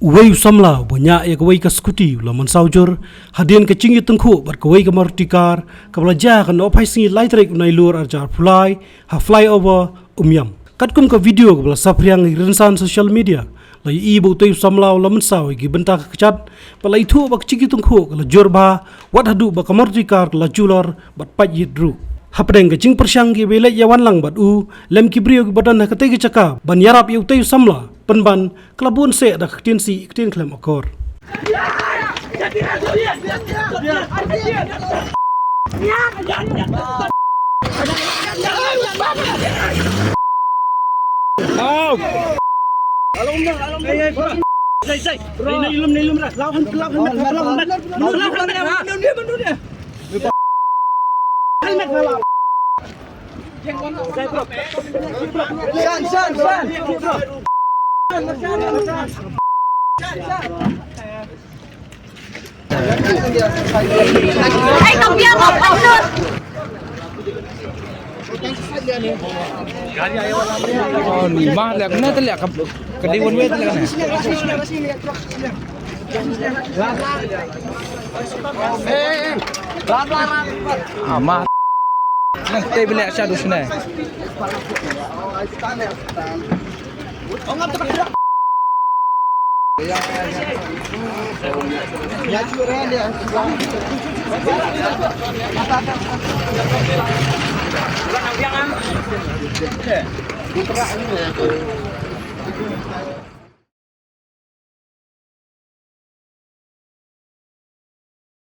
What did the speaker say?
Wei samla banyak ya kawai ka skuti la man saujur hadien ka chingi tengku bar kawai ka martikar ka belajar kan opai singi lightrek nai lur arjar fly ha flyover umyam katkum ka video ka bela sapriang rinsan social media la i bo tei samla la man saw gi benta ka chat pala itu bak chingi tengku la jorba wat hadu ba ka martikar la julor bat pajit dru hapdeng ka ching persyang gi bele yawan lang bat u lem kibrio gi badan ka tei chaka ban yarap yu tei samla penban kelabun se dak tin si tin klem akor Anh không biết một ông luôn. Oh, lima lihat kena terlihat kedai one way terlihat ni. Amat. Nanti beli asyik di sini.